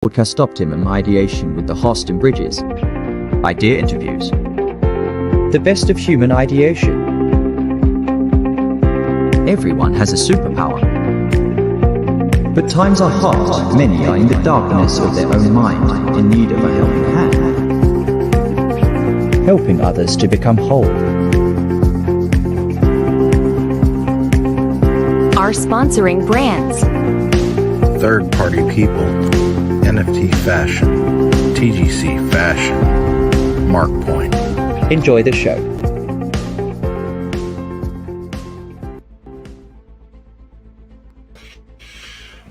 podcast stopped him in ideation with the host and bridges. Idea interviews. The best of human ideation. Everyone has a superpower. But times are hard, many are in the darkness of their own mind, in need of a helping hand. Helping others to become whole. Our sponsoring brands. Third-party people, NFT Fashion, TGC Fashion, MarkPoint. Enjoy the show.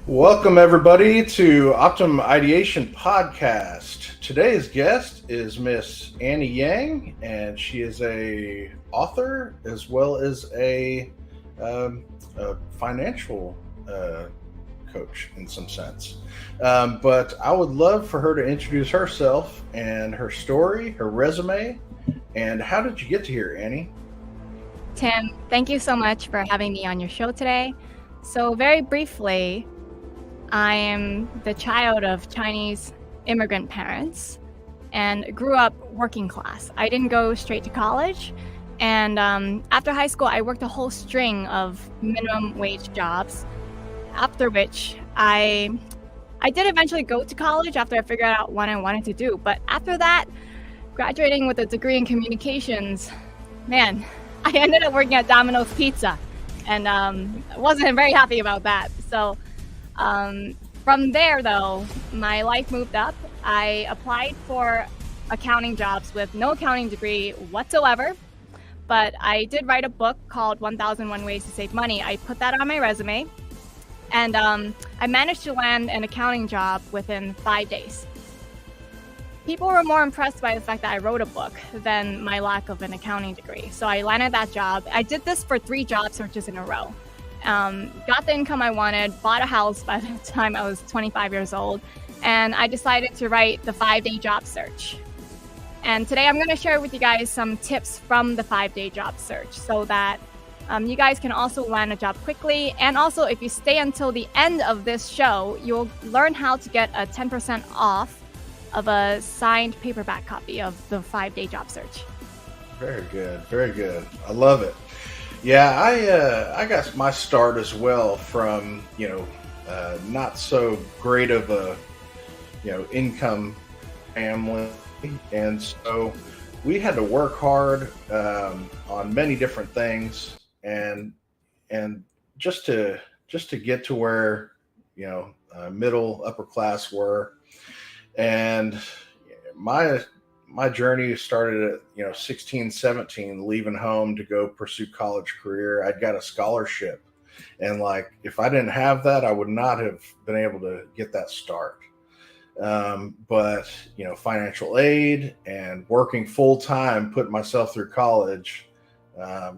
Welcome everybody to Optimum Ideation Podcast. Today's guest is Miss Annie Yang, and she is a author as well as a financial coach in some sense. But I would love for her to introduce herself and her story, her resume, and how did you get to here, Annie? Tim, thank you so much for having me on your show today. So very briefly, I am the child of Chinese immigrant parents and grew up working class. I didn't go straight to college. And after high school, I worked a whole string of minimum wage jobs, after which I did eventually go to college after I figured out what I wanted to do. But after that, graduating with a degree in communications, man, I ended up working at Domino's Pizza, and wasn't very happy about that. So from there, though, my life moved up. I applied for accounting jobs with no accounting degree whatsoever. But I did write a book called 1001 Ways to Save Money. I put that on my resume, and I managed to land an accounting job within 5 days. People were more impressed by the fact that I wrote a book than my lack of an accounting degree. So I landed that job. I did this for 3 job searches in a row. Got the income I wanted, bought a house by the time I was 25 years old, and I decided to write the 5-day job search. And today I'm going to share with you guys some tips from the 5-day job search so that you guys can also land a job quickly. And also, if you stay until the end of this show, you'll learn how to get a 10% off of a signed paperback copy of the 5-day job search. Very good. Very good. I love it. Yeah, I got my start as well from, not so great of a, income family. And so we had to work hard on many different things, and just to get to where middle upper class were. And my journey started at 16, 17, leaving home to go pursue college career. I'd got a scholarship, and if I didn't have that, I would not have been able to get that start. But financial aid and working full time, putting myself through college,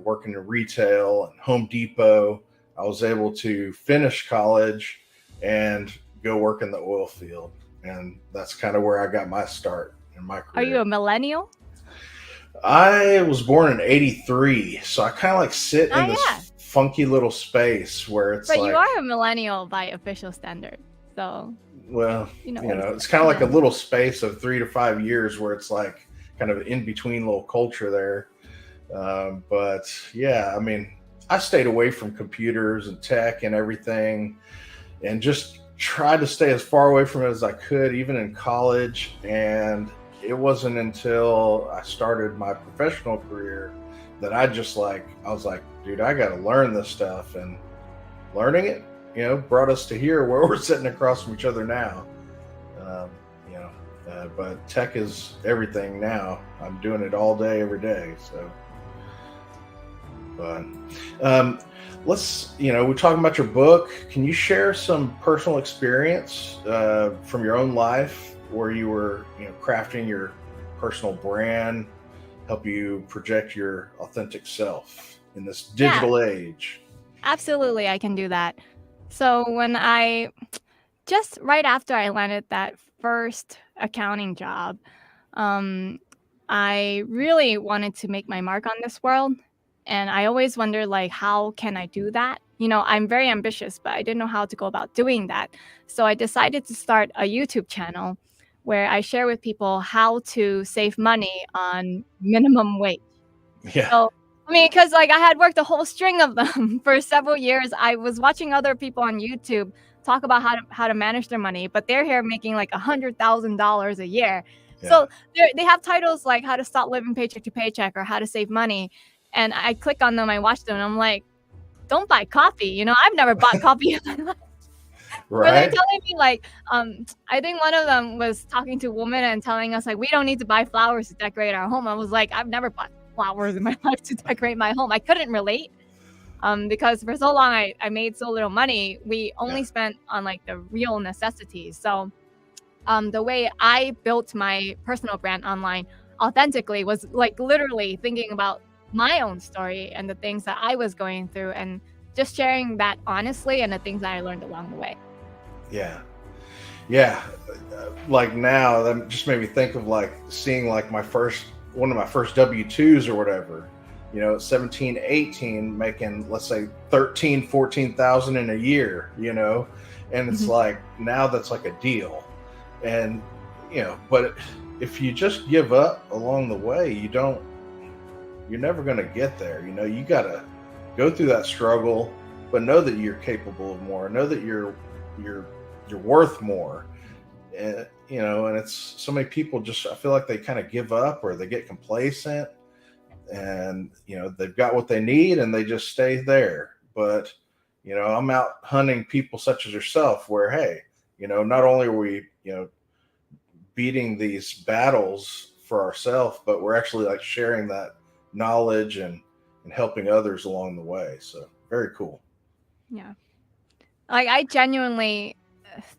working in retail and Home Depot, I was able to finish college and go work in the oil field. And that's kind of where I got my start in my career. Are you a millennial? I was born in '83, so I kind of sit in this funky little space where it's but you are a millennial by official standard, so. Well, it's kind of like a little space of 3 to 5 years where it's kind of in between little culture there. But yeah, I mean, I stayed away from computers and tech and everything, and just tried to stay as far away from it as I could, even in college. And it wasn't until I started my professional career that I was like, dude, I got to learn this stuff. And learning it, brought us to here where we're sitting across from each other now. But tech is everything now. I'm doing it all day, every day. So, but let's, we're talking about your book. Can you share some personal experience from your own life where you were, crafting your personal brand, help you project your authentic self in this digital age? Absolutely, I can do that. So just right after I landed that first accounting job, I really wanted to make my mark on this world. And I always wondered, like, how can I do that? I'm very ambitious, but I didn't know how to go about doing that. So I decided to start a YouTube channel where I share with people how to save money on minimum wage. Yeah. So, I mean, because like I had worked a whole string of them for several years. I was watching other people on YouTube talk about how to manage their money, but they're here making like $100,000 a year. Yeah. So they have titles like how to stop living paycheck to paycheck or how to save money. And I click on them, I watch them, and I'm like, don't buy coffee. I've never bought coffee in my life. But they're Right. telling me like, I think one of them was talking to a woman and telling us like, we don't need to buy flowers to decorate our home. I was like, I've never bought flowers in my life to decorate my home. I couldn't relate, because for so long I made so little money. We only Yeah. spent on like the real necessities. So, the way I built my personal brand online authentically was like literally thinking about my own story and the things that I was going through and just sharing that honestly and the things that I learned along the way. Yeah. Yeah. Like now, that just made me think of like seeing like one of my first W-2s or whatever, 17, 18, making, let's say 13, 14,000 in a year, and it's Mhm. like, now that's like a deal. And, but if you just give up along the way, you're never going to get there. You got to go through that struggle, but know that you're capable of more, know that you're worth more. And it's so many people just, I feel like they kind of give up or they get complacent, and they've got what they need and they just stay there. But I'm out hunting people such as yourself where, hey, not only are we beating these battles for ourselves, but we're actually like sharing that knowledge and helping others along the way. So very cool. Yeah. Like I genuinely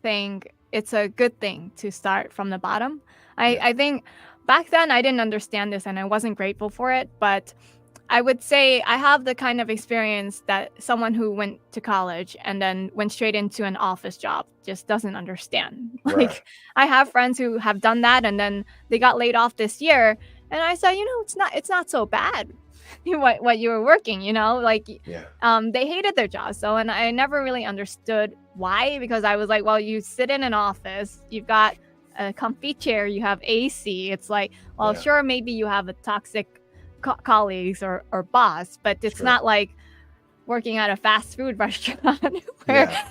think it's a good thing to start from the bottom. Yeah. I think back then I didn't understand this and I wasn't grateful for it, but I would say I have the kind of experience that someone who went to college and then went straight into an office job just doesn't understand. Right. Like I have friends who have done that and then they got laid off this year, and I said, it's not so bad. What you were working, like Yeah. they hated their jobs. So, and I never really understood why, because I was like, well, you sit in an office, you've got a comfy chair, you have AC. It's like, well, Yeah. sure, maybe you have a toxic colleagues or boss, but it's Sure. not like working at a fast food restaurant where Yeah.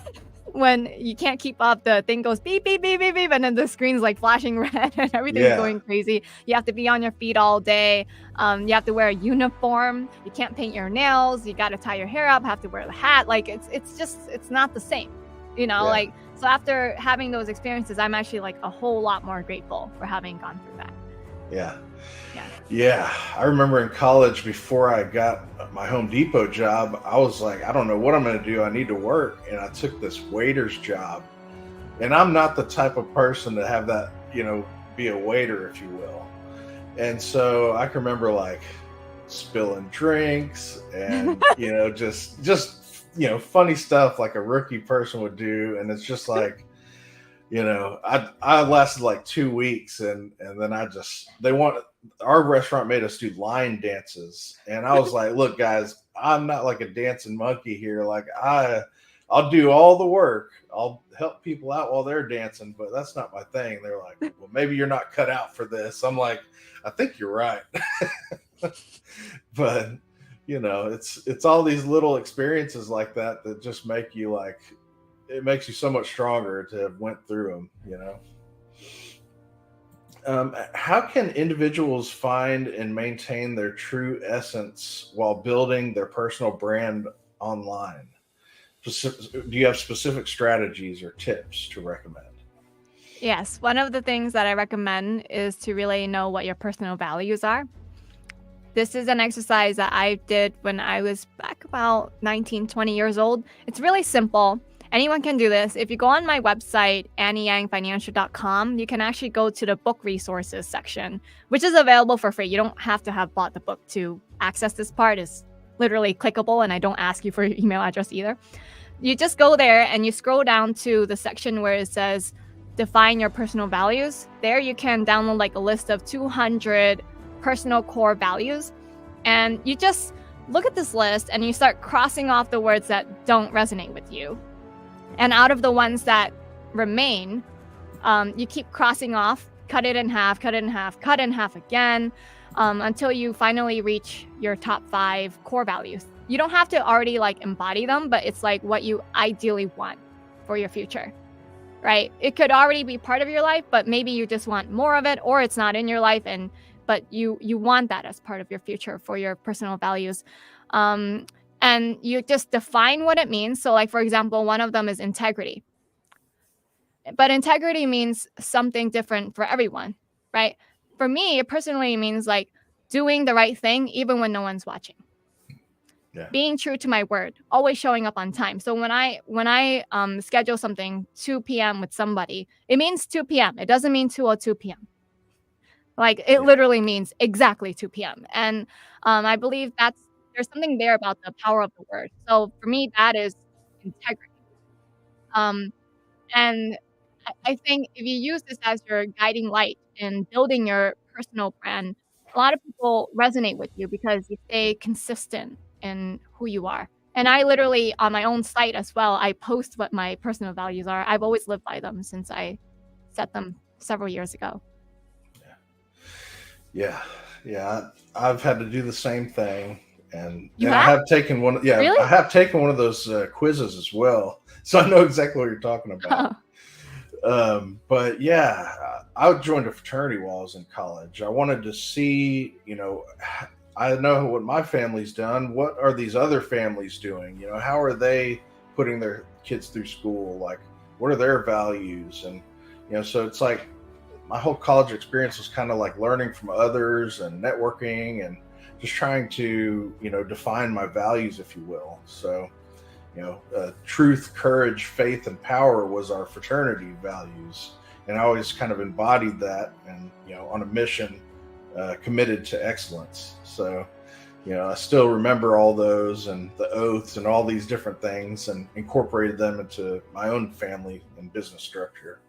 when you can't keep up, the thing goes beep, beep, beep, beep, beep, and then the screen's like flashing red and everything's Yeah. going crazy. You have to be on your feet all day. You have to wear a uniform. You can't paint your nails. You got to tie your hair up, have to wear the hat. Like it's not the same, Yeah. like, so after having those experiences, I'm actually like a whole lot more grateful for having gone through that. Yeah. Yeah. Yeah. I remember in college, before I got my Home Depot job, I was like, I don't know what I'm going to do. I need to work. And I took this waiter's job. And I'm not the type of person to have that, be a waiter, if you will. And so I can remember like spilling drinks and, just funny stuff like a rookie person would do. And it's just like, I lasted like 2 weeks and then our restaurant made us do line dances. And I was like, look, guys, I'm not like a dancing monkey here. Like I'll do all the work. I'll help people out while they're dancing, but that's not my thing. They're like, well, maybe you're not cut out for this. I'm like, I think you're right. But it's all these little experiences like that just make you like, it makes you so much stronger to have went through them. How can individuals find and maintain their true essence while building their personal brand online? Do you have specific strategies or tips to recommend? Yes, one of the things that I recommend is to really know what your personal values are. This is an exercise that I did when I was back about 19, 20 years old. It's really simple. Anyone can do this. If you go on my website, annieyangfinancial.com, you can actually go to the book resources section, which is available for free. You don't have to have bought the book to access this part. It's literally clickable, and I don't ask you for your email address either. You just go there and you scroll down to the section where it says define your personal values. There you can download like a list of 200 personal core values, and you just look at this list and you start crossing off the words that don't resonate with you. And out of the ones that remain, you keep crossing off, cut it in half, cut it in half, cut it in half again, until you finally reach your top 5 core values. You don't have to already like embody them, but it's like what you ideally want for your future, right? It could already be part of your life, but maybe you just want more of it, or it's not in your life, but you want that as part of your future for your personal values. And you just define what it means. So like, for example, one of them is integrity. But integrity means something different for everyone, right? For me, it personally means like doing the right thing even when no one's watching. Yeah. Being true to my word, always showing up on time. So when I schedule something 2 p.m. with somebody, it means 2 p.m. It doesn't mean 2:02 p.m. Like it literally means exactly 2 p.m. And I believe there's something there about the power of the word. So for me, that is integrity. And I think if you use this as your guiding light in building your personal brand, a lot of people resonate with you because you stay consistent in who you are. And I literally, on my own site as well, I post what my personal values are. I've always lived by them since I set them several years ago. Yeah. I've had to do the same thing, and You I have? have taken one. Yeah, Really? I have taken one of those quizzes as well, so I know exactly what you're talking about. But yeah, I joined a fraternity while I was in college. I wanted to see, I know what my family's done. What are these other families doing? How are they putting their kids through school? Like, what are their values? And, so it's like my whole college experience was kind of like learning from others and networking and just trying to, define my values, if you will. So, truth, courage, faith, and power was our fraternity values. And I always kind of embodied that and, on a mission, committed to excellence. So, I still remember all those and the oaths and all these different things and incorporated them into my own family and business structure.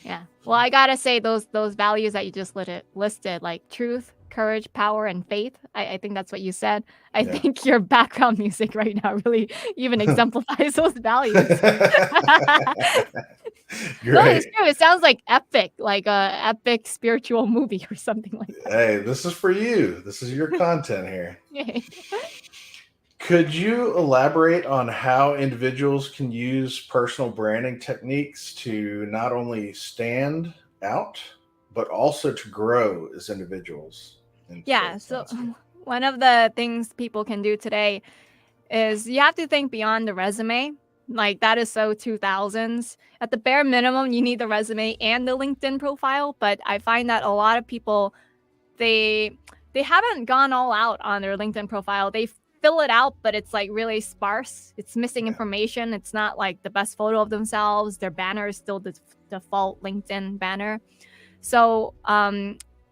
Yeah. Well, I gotta say those values that you just listed, like truth, courage, power, and faith. I think that's what you said. I think your background music right now really even exemplifies those values. No, it's true. It sounds like epic, like a epic spiritual movie or something like that. Hey, this is for you. This is your content here. Yay. Could you elaborate on how individuals can use personal branding techniques to not only stand out, but also to grow as individuals? Yeah. So one of the things people can do today is you have to think beyond the resume. Like that is so 2000s. At the bare minimum, you need the resume and the LinkedIn profile. But I find that a lot of people, they haven't gone all out on their LinkedIn profile. They fill it out, but it's like really sparse. It's missing information. It's not like the best photo of themselves. Their banner is still the default LinkedIn banner. So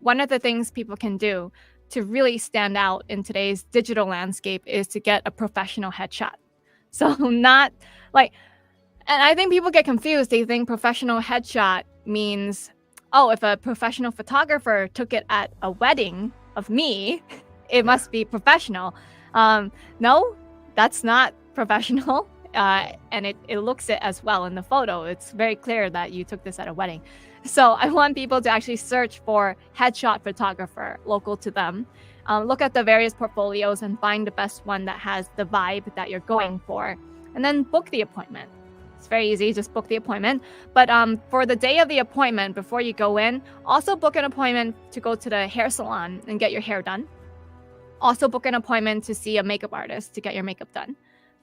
one of the things people can do to really stand out in today's digital landscape is to get a professional headshot. So not like, and I think people get confused. They think professional headshot means, oh, if a professional photographer took it at a wedding of me, it must be professional. No, that's not professional. And it looks it as well in the photo. It's very clear that you took this at a wedding. So I want people to actually search for headshot photographer local to them. Look at the various portfolios and find the best one that has the vibe that you're going for. And then book the appointment. It's very easy, just book the appointment. But for the day of the appointment, before you go in, also book an appointment to go to the hair salon and get your hair done. Also book an appointment to see a makeup artist to get your makeup done.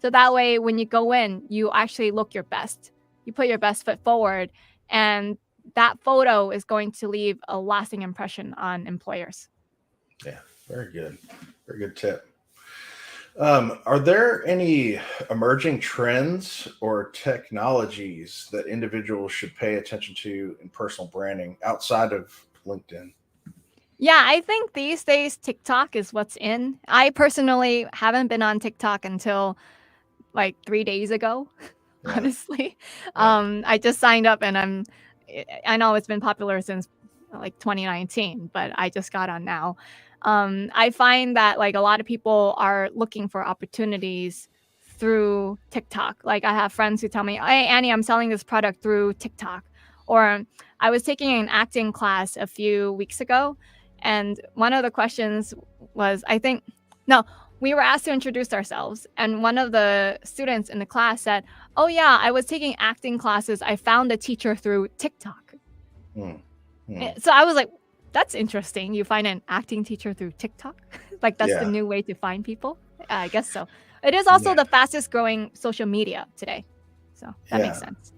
So that way, when you go in, you actually look your best. You put your best foot forward, and that photo is going to leave a lasting impression on employers. Yeah, very good. Very good tip. Are there any emerging trends or technologies that individuals should pay attention to in personal branding outside of LinkedIn? Yeah, I think these days TikTok is what's in. I personally haven't been on TikTok until like 3 days ago, honestly. I just signed up and I know it's been popular since like 2019, but I just got on now. I find that like a lot of people are looking for opportunities through TikTok. Like I have friends who tell me, "Hey, Annie, I'm selling this product through TikTok." Or I was taking an acting class a few weeks ago, and one of the questions was, I think, no, we were asked to introduce ourselves, and one of the students in the class said, "Oh yeah, I was taking acting classes. I found the teacher through TikTok." Hmm. Hmm. So I was like, "That's interesting. You find an acting teacher through TikTok? Like that's the Yeah. new way to find people?" I guess so. It is also Yeah. the fastest growing social media today, so that makes Yeah. sense.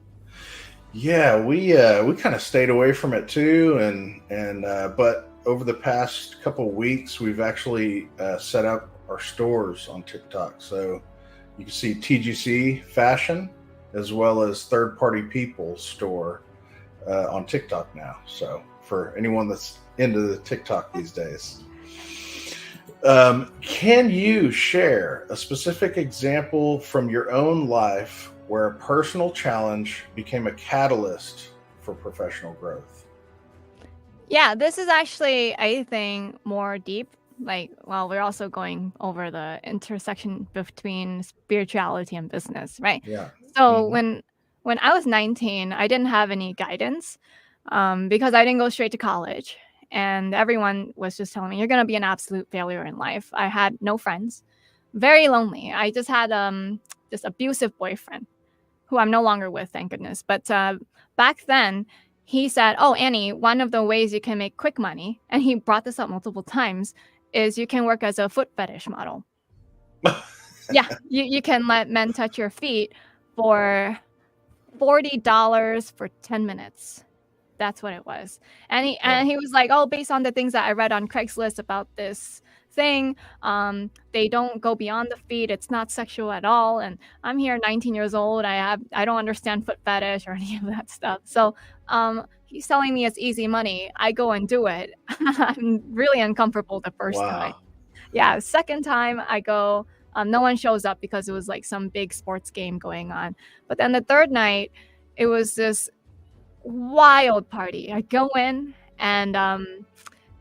Yeah, we kind of stayed away from it too, and but over the past couple of weeks, we've actually set up our stores on TikTok. So you can see TGC Fashion as well as Third Party People store on TikTok now. So for anyone that's into the TikTok these days. Can you share a specific example from your own life where a personal challenge became a catalyst for professional growth? Yeah, this is actually, I think, more deep. Like, well, we're also going over the intersection between spirituality and business, right? Yeah. So Hmm. when I was 19, I didn't have any guidance because I didn't go straight to college, and everyone was just telling me you're gonna be an absolute failure in life. I had no friends, very lonely. I just had this abusive boyfriend who I'm no longer with, thank goodness. But back then, he said, "Oh, Annie, one of the ways you can make quick money," and he brought this up multiple times, is you can work as a foot fetish model. Yeah, you can let men touch your feet for $40 for 10 minutes. That's what it was. Wow. And he was like, "Oh, based on the things that I read on Craigslist about this thing, they don't go beyond the feet. It's not sexual at all." And I'm here 19 years old. I don't understand foot fetish or any of that stuff. So, he's telling me it's easy money. I go and do it. I'm really uncomfortable the first time. Wow. Yeah, second time I go, no one shows up because it was like some big sports game going on. But then the third night, it was this wild party. I go in and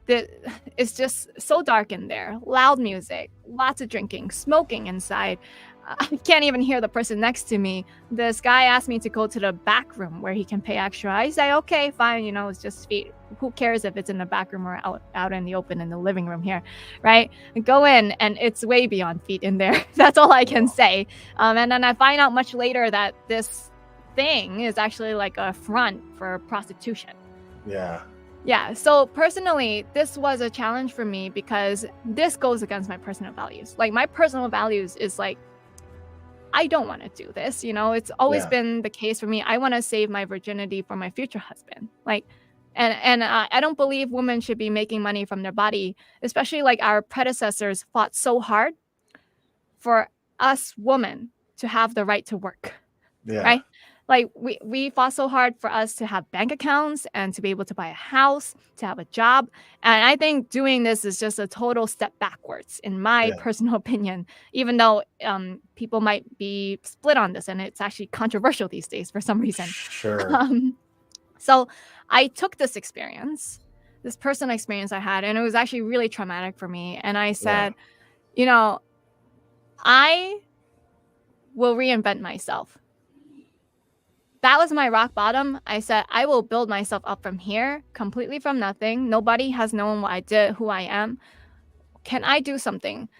the it's just so dark in there. Loud music, lots of drinking, smoking inside. I can't even hear the person next to me. This guy asked me to go to the back room where he can pay extra. I say, okay, fine. You know, it's just feet. Who cares if it's in the back room or out in the open in the living room here, right? I go in and it's way beyond feet in there. That's all I can say. And then I find out much later that this thing is actually like a front for prostitution. Yeah. Yeah, so personally, this was a challenge for me because this goes against my personal values. Like my personal values is like, I don't want to do this. You know, it's always Yeah. been the case for me. I want to save my virginity for my future husband. Like, and I don't believe women should be making money from their body, especially like our predecessors fought so hard for us women to have the right to work, Yeah. right? Like we fought so hard for us to have bank accounts and to be able to buy a house, to have a job. And I think doing this is just a total step backwards, in my Yeah. personal opinion, even though people might be split on this and it's actually controversial these days for some reason. Sure. Um, so I took this experience, this personal experience I had, and it was actually really traumatic for me. And I Yeah. said, you know, I will reinvent myself. That was my rock bottom. I said, I will build myself up from here, completely from nothing. Nobody has known what I did, who I am. Can I do something?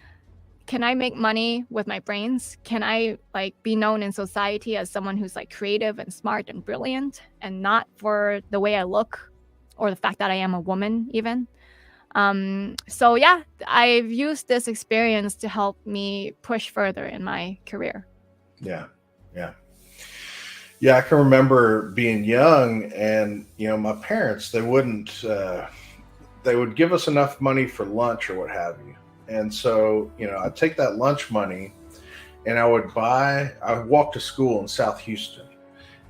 Can I make money with my brains? Can I like be known in society as someone who's like creative and smart and brilliant and not for the way I look or the fact that I am a woman even? So yeah, I've used this experience to help me push further in my career. Yeah. Yeah. Yeah, I can remember being young, and my parents, they would give us enough money for lunch or what have you. And so, I'd take that lunch money and I would walk to school in South Houston.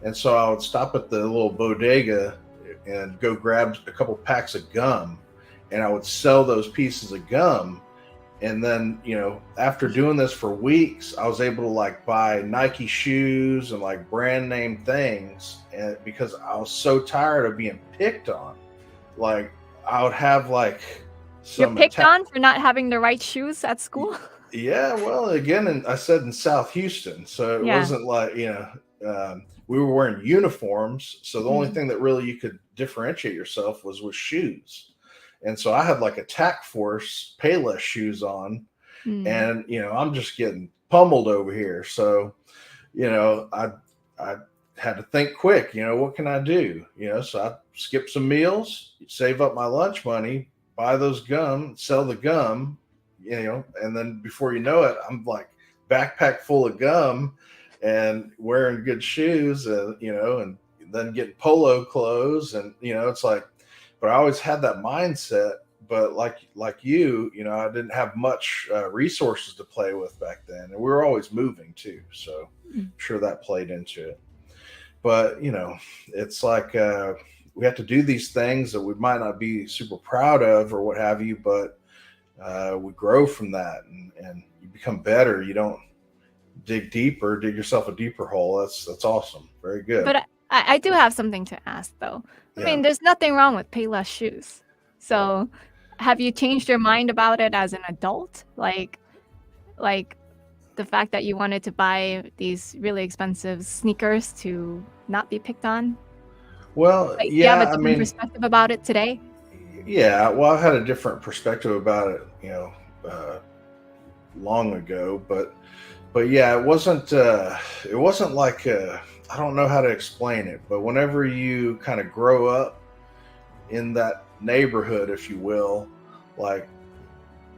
And so I would stop at the little bodega and go grab a couple packs of gum, and I would sell those pieces of gum. And then, after doing this for weeks, I was able to like buy Nike shoes and like brand name things. And because I was so tired of being picked on, like I would have like You're some picked attack. on for not having the right shoes at school? Yeah, well, again, I said in South Houston, so it Yeah. wasn't like we were wearing uniforms, so the only Mm. thing that really you could differentiate yourself was with shoes, and so I had like attack force Payless shoes on, Mm. and I'm just getting pummeled over here. So I had to think quick. What can I do? So I skip some meals, save up my lunch money, buy those gum, sell the gum, and then before you know it, I'm like backpack full of gum and wearing good shoes, and then getting polo clothes, and it's like, but I always had that mindset. But like I didn't have much resources to play with back then, and we were always moving too. So I'm sure that played into it. But it's like we have to do these things that we might not be super proud of or what have you, but we grow from that, and you become better. You don't dig deeper, dig yourself a deeper hole. That's awesome. Very good. But I do have something to ask, though. I mean, there's nothing wrong with Payless shoes. So have you changed your mind about it as an adult? Like the fact that you wanted to buy these really expensive sneakers to not be picked on? Well, Like, do you have a yeah, I different mean, perspective about it today? yeah. Well, I've had a different perspective about it, long ago, but yeah, it wasn't like I don't know how to explain it, but whenever you kind of grow up in that neighborhood, if you will, like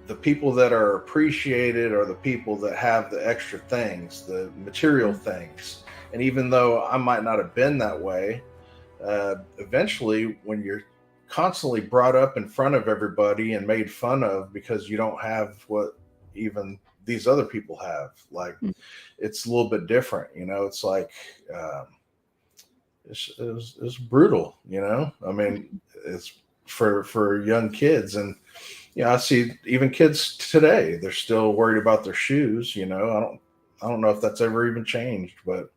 the people that are appreciated are the people that have the extra things, the material things. And even though I might not have been that way, eventually when you're constantly brought up in front of everybody and made fun of because you don't have what even these other people have, like Mm. it's a little bit different. It's like it's brutal. I mean, it's for young kids. And I see even kids today, they're still worried about their shoes. I don't know if that's ever even changed, but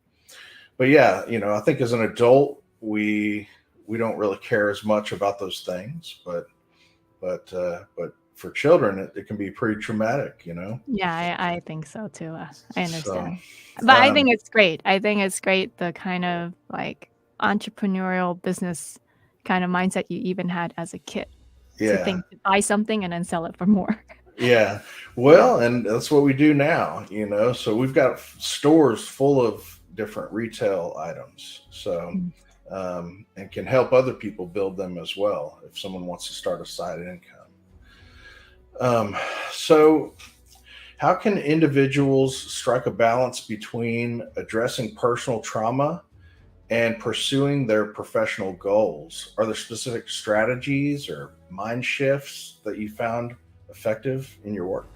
yeah, I think as an adult, we don't really care as much about those things, but for children, it can be pretty traumatic. Yeah, I think so too. I So understand. But I um, think it's great. I think it's great the kind of like entrepreneurial business kind of mindset you even had as a kid to yeah. think to buy something and then sell it for more. Yeah. Yeah. Well, and that's what we do now, So we've got stores full of different retail items. So, Mm. and can help other people build them as well if someone wants to start a side income. So, how can individuals strike a balance between addressing personal trauma and pursuing their professional goals? Are there specific strategies or mind shifts that you found effective in your work?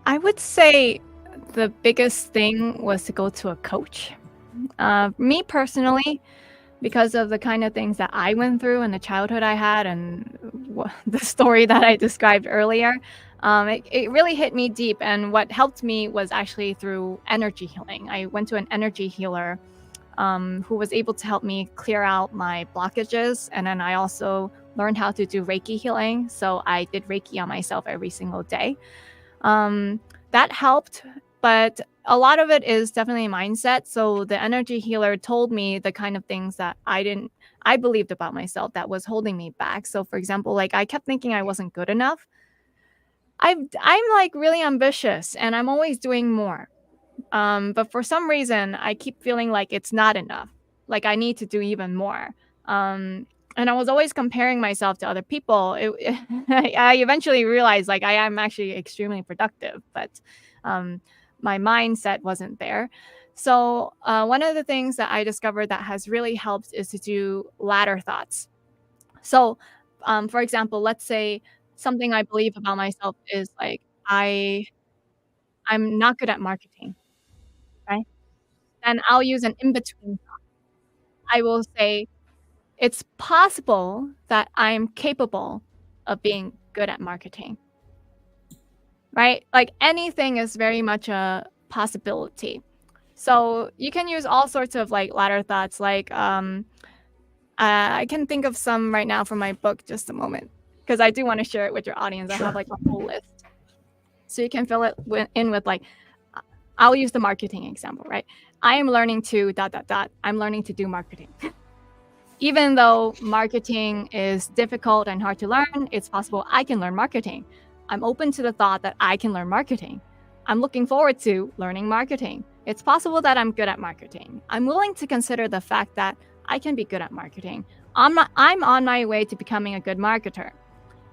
I would say the biggest thing was to go to a coach. Me personally, because of the kind of things that I went through and the childhood I had and the story that I described earlier, it really hit me deep. And what helped me was actually through energy healing. I went to an energy healer who was able to help me clear out my blockages. And then I also learned how to do Reiki healing. So I did Reiki on myself every single day. That helped, but a lot of it is definitely mindset. So the energy healer told me the kind of things that I believed about myself that was holding me back. So for example, like I kept thinking I wasn't good enough. I'm like really ambitious and I'm always doing more. But for some reason, I keep feeling like it's not enough. Like I need to do even more. And I was always comparing myself to other people. I eventually realized like I am actually extremely productive, but my mindset wasn't there. So one of the things that I discovered that has really helped is to do ladder thoughts. So, for example, let's say something I believe about myself is like I'm not good at marketing, right? Then I'll use an in between. I will say, it's possible that I'm capable of being good at marketing, right? Like anything is very much a possibility. So you can use all sorts of like ladder thoughts, like I can think of some right now from my book. Just a moment, because I do want to share it with your audience. I have Sure. like a whole list, so you can fill it in with like. I'll use the marketing example, right? I am learning to ... I'm learning to do marketing. Even though marketing is difficult and hard to learn, it's possible I can learn marketing. I'm open to the thought that I can learn marketing. I'm looking forward to learning marketing. It's possible that I'm good at marketing. I'm willing to consider the fact that I can be good at marketing. I'm on my way to becoming a good marketer.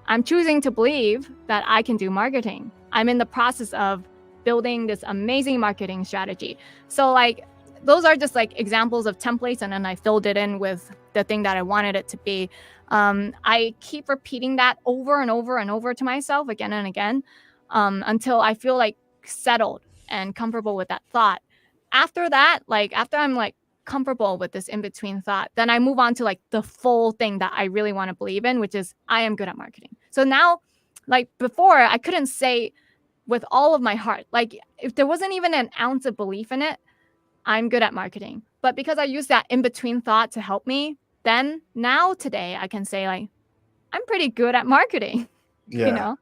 I'm choosing to believe that I can do marketing. I'm in the process of building this amazing marketing strategy. So like those are just like examples of templates, and then I filled it in with the thing that I wanted it to be. I keep repeating that over and over and over to myself again and again until I feel like settled and comfortable with that thought. After that, like after I'm like comfortable with this in-between thought, then I move on to like the full thing that I really want to believe in, which is I am good at marketing. So now, like before, I couldn't say with all of my heart, like if there wasn't even an ounce of belief in it, I'm good at marketing. But because I use that in-between thought to help me, then now today I can say like, I'm pretty good at marketing, you Yeah. know?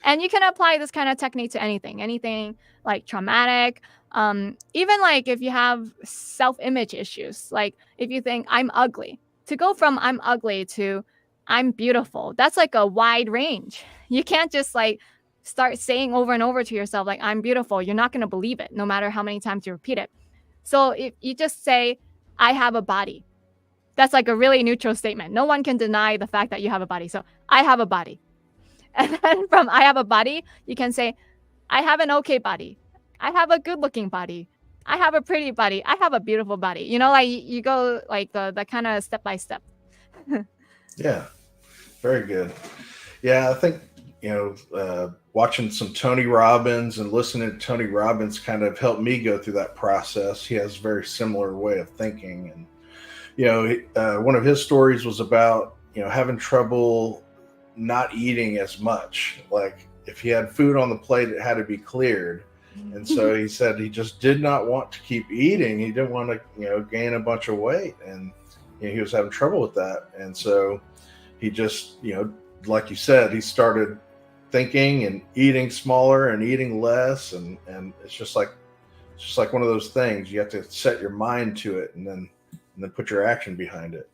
And you can apply this kind of technique to anything like traumatic, even like if you have self-image issues, like if you think I'm ugly, to go from I'm ugly to I'm beautiful, that's like a wide range. You can't just like start saying over and over to yourself, like I'm beautiful. You're not going to believe it no matter how many times you repeat it. So if you just say, I have a body, that's like a really neutral statement. No one can deny the fact that you have a body. So I have a body. And then from I have a body, you can say, I have an okay body. I have a good looking body. I have a pretty body. I have a beautiful body. You know, like you go like the kind of step by step. Yeah. Very good. Yeah, I think watching some Tony Robbins and listening to Tony Robbins kind of helped me go through that process. He has a very similar way of thinking, and one of his stories was about having trouble not eating as much. Like if he had food on the plate, it had to be cleared. And so he said he just did not want to keep eating. He didn't want to, gain a bunch of weight, and he was having trouble with that. And so he just, like you said, he started thinking and eating smaller and eating less, and it's just like one of those things. You have to set your mind to it, and then put your action behind it.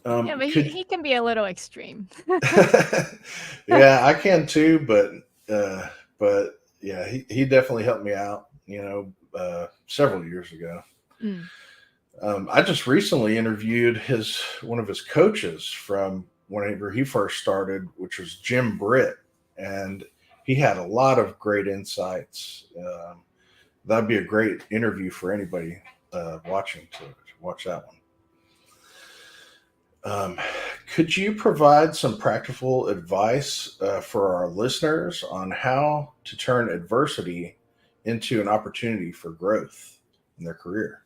Yeah, but he can be a little extreme. Yeah, I can too, but yeah, he definitely helped me out, several years ago. I just recently interviewed one of his coaches from whenever he first started, which was Jim Britt, and he had a lot of great insights. That'd be a great interview for anybody watching to watch that one. Could you provide some practical advice for our listeners on how to turn adversity into an opportunity for growth in their career?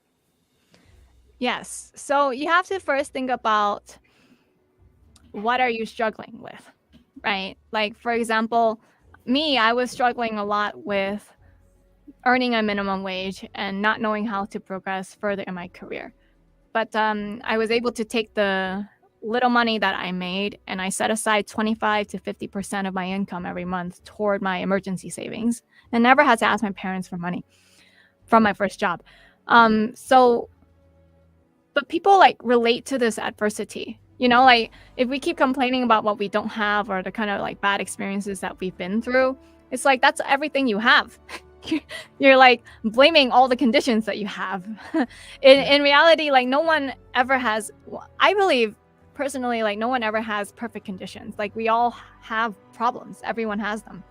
Yes. So you have to first think about what are you struggling with, right? Like, for example, me, I was struggling a lot with earning a minimum wage and not knowing how to progress further in my career. But I was able to take the little money that I made and I set aside 25 to 50% of my income every month toward my emergency savings, and never had to ask my parents for money from my first job. But people like relate to this adversity, like if we keep complaining about what we don't have or the kind of like bad experiences that we've been through, it's like that's everything you have. You're like blaming all the conditions that you have. In reality, like no one ever has, I believe personally, like no one ever has perfect conditions. Like we all have problems. Everyone has them.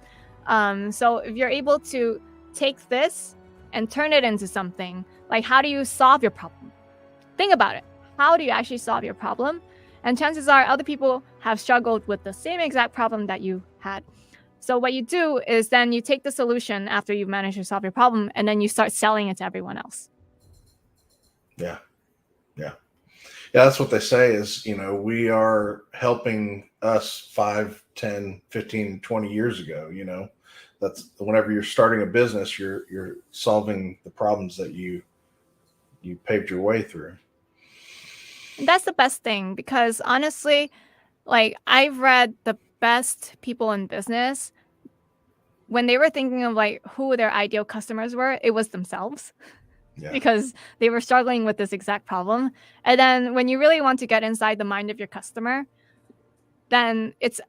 So if you're able to take this and turn it into something, like how do you solve your problem? Think about it. How do you actually solve your problem? And chances are other people have struggled with the same exact problem that you had. So what you do is then you take the solution after you've managed to solve your problem, and then you start selling it to everyone else. Yeah. That's what they say is, we are helping us 5, 10, 15, 20 years ago. That's whenever you're starting a business, you're solving the problems that you paved your way through. That's the best thing because honestly, like I've read the best people in business when they were thinking of like who their ideal customers were, it was themselves Yeah. because they were struggling with this exact problem. And then when you really want to get inside the mind of your customer, then it's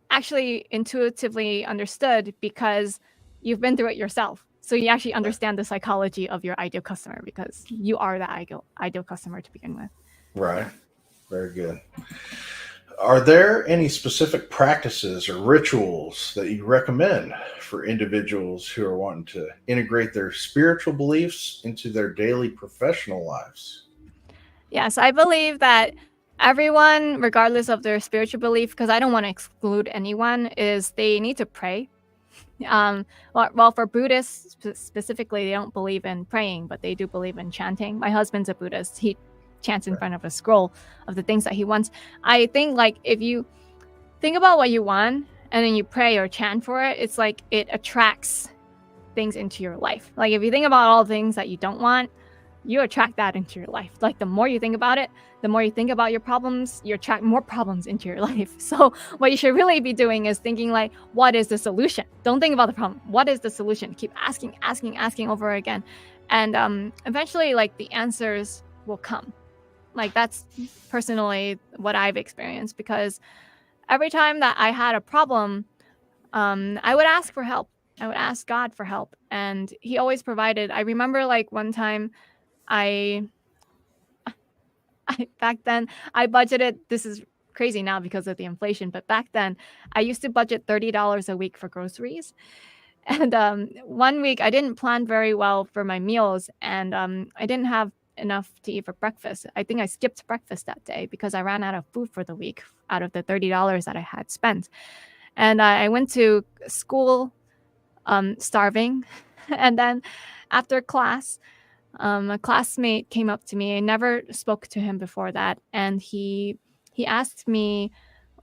actually intuitively understood because you've been through it yourself. So you actually understand the psychology of your ideal customer because you are the ideal customer to begin with. Right. Very good. Are there any specific practices or rituals that you recommend for individuals who are wanting to integrate their spiritual beliefs into their daily professional lives? Yes, I believe that everyone, regardless of their spiritual belief, because I don't want to exclude anyone, is they need to pray. Well, for Buddhists specifically, they don't believe in praying, but they do believe in chanting. My husband's a Buddhist. He chants in front of a scroll of the things that he wants. I think like if you think about what you want and then you pray or chant for it, it's like it attracts things into your life. Like if you think about all the things that you don't want, you attract that into your life. Like the more you think about it, the more you think about your problems, you attract more problems into your life. So what you should really be doing is thinking like, what is the solution? Don't think about the problem. What is the solution? Keep asking over again. And eventually like the answers will come. Like that's personally what I've experienced because every time that I had a problem, I would ask for help. I would ask God for help and he always provided. I remember like one time I back then I budgeted, this is crazy now because of the inflation, but back then I used to budget $30 a week for groceries. And one week I didn't plan very well for my meals and I didn't have enough to eat for breakfast. I think I skipped breakfast that day because I ran out of food for the week out of the $30 that I had spent. And I went to school starving. And then after class, a classmate came up to me. I never spoke to him before that, and he asked me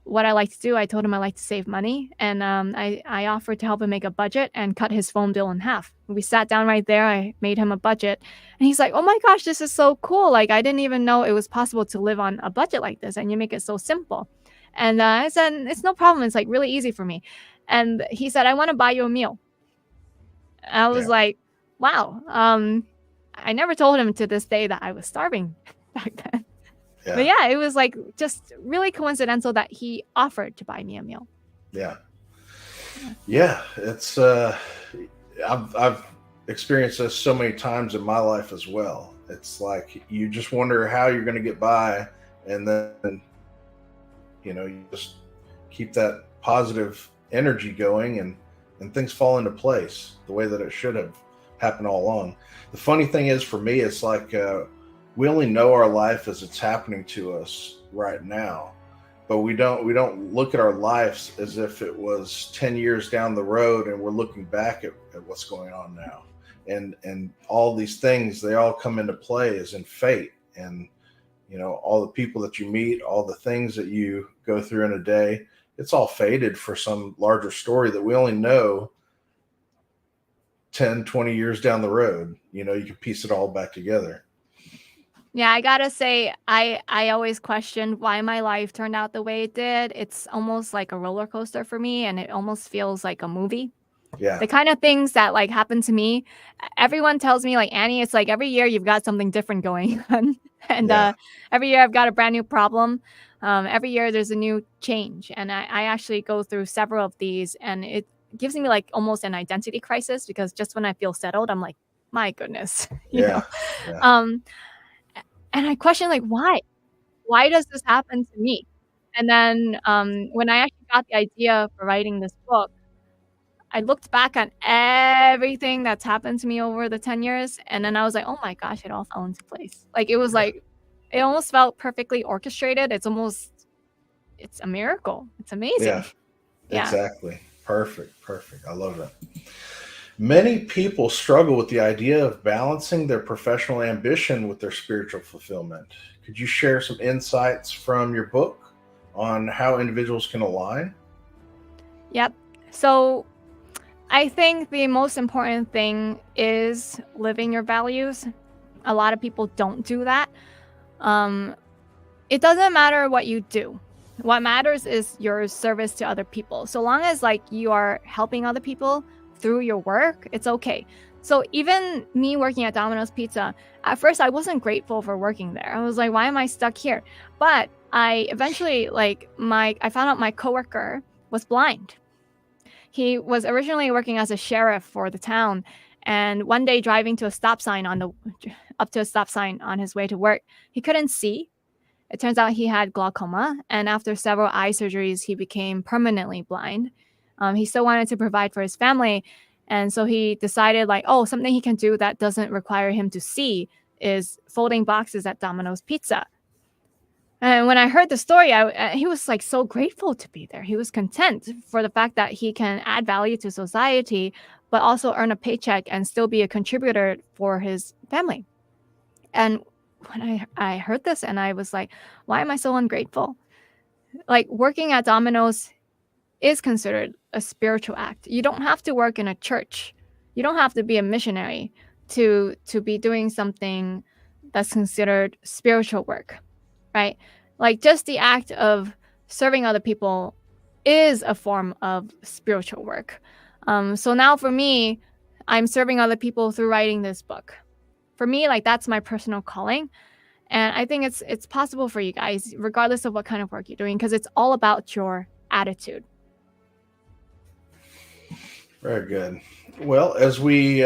what I like to do. I told him I like to save money, and I offered to help him make a budget and cut his phone bill in half. We sat down right there. I made him a budget, and he's like, "Oh my gosh, this is so cool! Like I didn't even know it was possible to live on a budget like this, and you make it so simple." And I said, "It's no problem. It's like really easy for me." And he said, "I want to buy you a meal." I was Yeah. like, "Wow." I never told him to this day that I was starving back then. Yeah. But yeah, it was like just really coincidental that he offered to buy me a meal. Yeah. Yeah. It's I've experienced this so many times in my life as well. It's like you just wonder how you're going to get by, and then you just keep that positive energy going, and things fall into place the way that it should have happened all along. The funny thing is, for me, it's like we only know our life as it's happening to us right now, but we don't look at our lives as if it was 10 years down the road and we're looking back at what's going on now. And all these things, they all come into play as in fate. And all the people that you meet, all the things that you go through in a day, it's all fated for some larger story that we only know 10, 20 years down the road. You can piece it all back together. Yeah, I gotta say, I always questioned why my life turned out the way it did. It's almost like a roller coaster for me, and it almost feels like a movie. Yeah. The kind of things that like happen to me, everyone tells me like, Annie, it's like every year you've got something different going on. And Yeah. every year I've got a brand new problem. Every year there's a new change. And I actually go through several of these, and it gives me like almost an identity crisis because just when I feel settled, I'm like, my goodness, you know. Yeah. And I question like, why? Why does this happen to me? And then when I actually got the idea for writing this book, I looked back on everything that's happened to me over the 10 years, and then I was like, oh my gosh, it all fell into place. Like it was Yeah. like, it almost felt perfectly orchestrated. It's a miracle. It's amazing. Yeah. Yeah. Exactly. Perfect. I love that. Many people struggle with the idea of balancing their professional ambition with their spiritual fulfillment. Could you share some insights from your book on how individuals can align? Yep. So I think the most important thing is living your values. A lot of people don't do that. it doesn't matter what you do. What matters is your service to other people. So long as like you are helping other people through your work, it's okay. So even me working at Domino's Pizza, at first I wasn't grateful for working there. I was like, why am I stuck here? But I eventually I found out my coworker was blind. He was originally working as a sheriff for the town, and one day driving to a stop sign up to a stop sign on his way to work, he couldn't see. It turns out he had glaucoma, and after several eye surgeries, he became permanently blind. He still wanted to provide for his family, and so he decided, like, oh, something he can do that doesn't require him to see is folding boxes at Domino's Pizza. And when I heard the story, he was like so grateful to be there. He was content for the fact that he can add value to society, but also earn a paycheck and still be a contributor for his family. And when I heard this, and I was like, why am I so ungrateful? Like, working at Domino's is considered a spiritual act. You don't have to work in a church. You don't have to be a missionary to be doing something that's considered spiritual work, right? Like, just the act of serving other people is a form of spiritual work. So now for me, I'm serving other people through writing this book. For me, like, that's my personal calling. And I think it's possible for you guys, regardless of what kind of work you're doing, because it's all about your attitude. Very good. Well, as we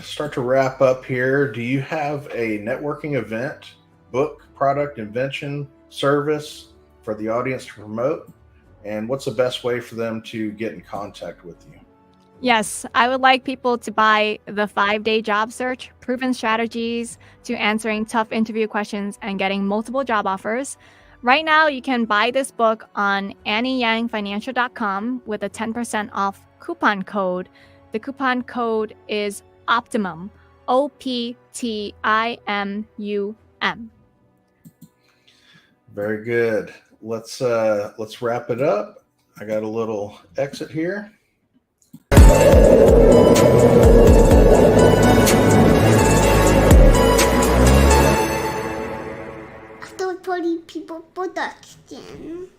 start to wrap up here, do you have a networking event, book, product, invention, service for the audience to promote? And what's the best way for them to get in contact with you? Yes, I would like people to buy the 5-day job search, proven strategies to answering tough interview questions and getting multiple job offers. Right now, you can buy this book on annieyangfinancial.com with a 10% off coupon code. The coupon code is OPTIMUM, OPTIMUM. Very good. Let's wrap it up. I got a little exit here. After Party People Production.